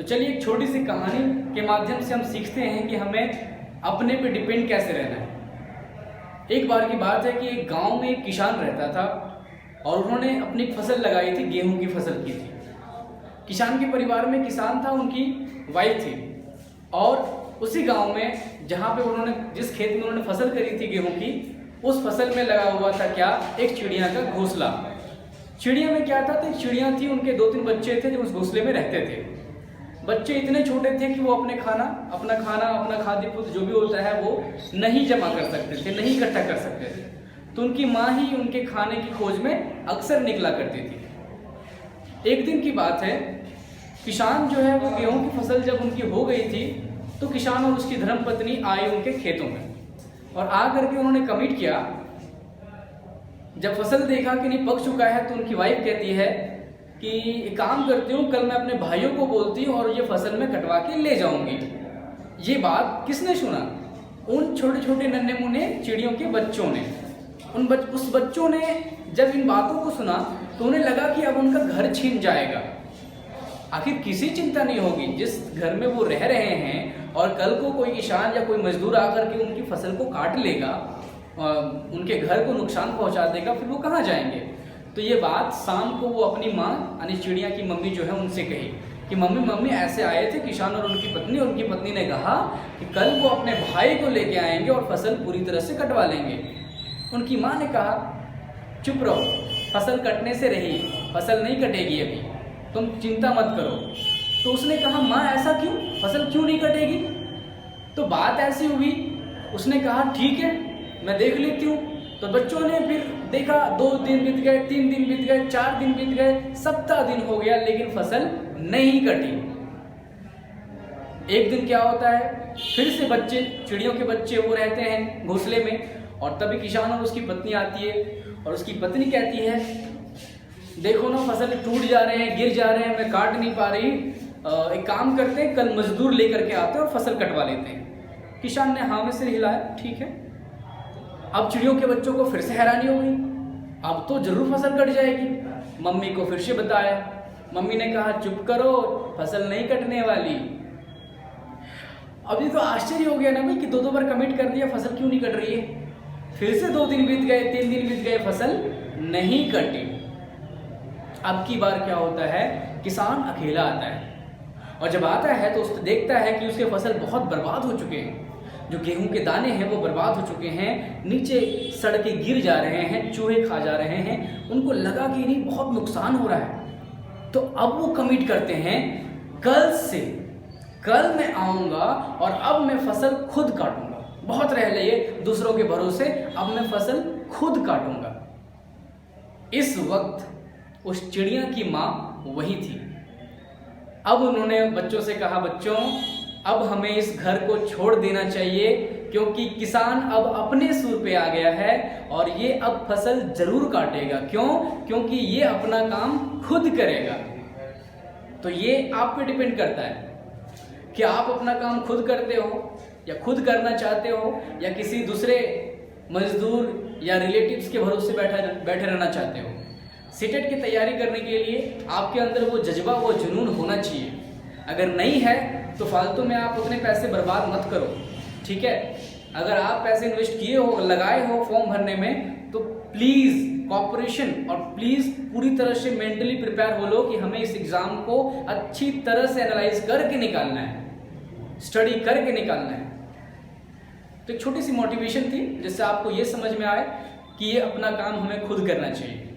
तो चलिए एक छोटी सी कहानी के माध्यम से हम सीखते हैं कि हमें अपने पे डिपेंड कैसे रहना है। एक बार की बात है कि एक गांव में एक किसान रहता था और उन्होंने अपनी फसल लगाई थी, गेहूं की फसल की थी। किसान के परिवार में किसान था, उनकी वाइफ थी और उसी गांव में जहां पे उन्होंने जिस खेत में उन्होंने फसल करी थी गेहूं की, उस फसल में लगा हुआ था क्या, एक चिड़िया का घोंसला। चिड़िया में क्या था, तो एक चिड़िया थी, उनके 2-3 बच्चे थे जो उस घोंसले में रहते थे। बच्चे इतने छोटे थे कि वो अपना खाना अपना खाद्य पदार्थ जो भी होता है वो नहीं जमा कर सकते थे, नहीं इकट्ठा कर सकते थे। तो उनकी माँ ही उनके खाने की खोज में अक्सर निकला करती थी। एक दिन की बात है, किसान जो है वो गेहूं की फसल जब उनकी हो गई थी तो किसान और उसकी धर्मपत्नी आए उनके खेतों में और आ करके उन्होंने कमिट किया। जब फसल देखा कि नहीं पक चुका है तो उनकी वाइफ कहती है कि एक काम करती हूँ, कल मैं अपने भाइयों को बोलती हूँ और ये फसल में कटवा के ले जाऊंगी। ये बात किसने सुना? उन छोटे छोटे नन्हे मुन्ने चिड़ियों के बच्चों ने। उस बच्चों ने जब इन बातों को सुना तो उन्हें लगा कि अब उनका घर छिन जाएगा। आखिर किसी चिंता नहीं होगी, जिस घर में वो रह रहे हैं और कल को कोई किसान या कोई मजदूर आकर के उनकी फसल को काट लेगा, उनके घर को नुकसान पहुंचा देगा, फिर वो कहाँ जाएंगे? तो ये बात शाम को वो अपनी माँ यानी चिड़िया की मम्मी जो है उनसे कही कि मम्मी ऐसे आए थे किसान और उनकी पत्नी ने कहा कि कल वो अपने भाई को लेके आएंगे और फसल पूरी तरह से कटवा लेंगे। उनकी माँ ने कहा चुप रहो, फसल कटने से रही, फसल नहीं कटेगी अभी, तुम चिंता मत करो। तो उसने कहा माँ ऐसा क्यों, फसल क्यों नहीं कटेगी? तो बात ऐसी हुई, उसने कहा ठीक है मैं देख लेती हूँ। तो बच्चों ने फिर देखा, 2 दिन बीत गए, 3 दिन बीत गए, 4 दिन बीत गए, सप्ताह दिन हो गया, लेकिन फसल नहीं कटी। एक दिन क्या होता है, फिर से बच्चे, चिड़ियों के बच्चे वो रहते हैं घोंसले में और तभी किसान और उसकी पत्नी आती है और उसकी पत्नी कहती है देखो ना फसल टूट जा रहे हैं, गिर जा रहे हैं, मैं काट नहीं पा रही, एक काम करते हैं कल मजदूर लेकर के आते हैं और फसल कटवा लेते हैं। किसान ने हाँ में सिर हिलाया, ठीक है। अब चिड़ियों के बच्चों को फिर से हैरानी हो गई, अब तो जरूर फसल कट जाएगी। मम्मी को फिर से बताया, मम्मी ने कहा चुप करो, फसल नहीं कटने वाली। अब ये तो आश्चर्य हो गया ना भाई कि 2 बार कमिट कर दिया, फसल क्यों नहीं कट रही है? फिर से 2 दिन बीत गए, 3 दिन बीत गए, फसल नहीं कटी। अब की बार क्या होता है, किसान अकेला आता है और जब आता है तो उसने देखता है कि उसके फसल बहुत बर्बाद हो चुके हैं। जो गेहूं के दाने हैं वो बर्बाद हो चुके हैं, नीचे सड़के गिर जा रहे हैं, चूहे खा जा रहे हैं। उनको लगा कि नहीं बहुत नुकसान हो रहा है। तो अब वो कमिट करते हैं कल मैं आऊंगा और अब मैं फसल खुद काटूंगा। बहुत रह लिए दूसरों के भरोसे, अब मैं फसल खुद काटूंगा। इस वक्त उस चिड़िया की माँ वही थी। अब उन्होंने बच्चों से कहा बच्चों अब हमें इस घर को छोड़ देना चाहिए क्योंकि किसान अब अपने सुर पे आ गया है और ये अब फसल जरूर काटेगा। क्यों? क्योंकि ये अपना काम खुद करेगा। तो ये आप पे डिपेंड करता है कि आप अपना काम खुद करते हो या खुद करना चाहते हो या किसी दूसरे मजदूर या रिलेटिव्स के भरोसे बैठे रहना चाहते हो। सीटेट की तैयारी करने के लिए आपके अंदर वो जज्बा, वो जुनून होना चाहिए। अगर नहीं है तो फालतू में आप उतने पैसे बर्बाद मत करो, ठीक है। अगर आप पैसे इन्वेस्ट किए हो, लगाए हो फॉर्म भरने में, तो प्लीज़ कॉपरेशन और प्लीज़ पूरी तरह से मेंटली प्रिपेयर हो लो कि हमें इस एग्ज़ाम को अच्छी तरह से एनालाइज करके निकालना है, स्टडी करके निकालना है। तो एक छोटी सी मोटिवेशन थी जिससे आपको ये समझ में आए कि ये अपना काम हमें खुद करना चाहिए।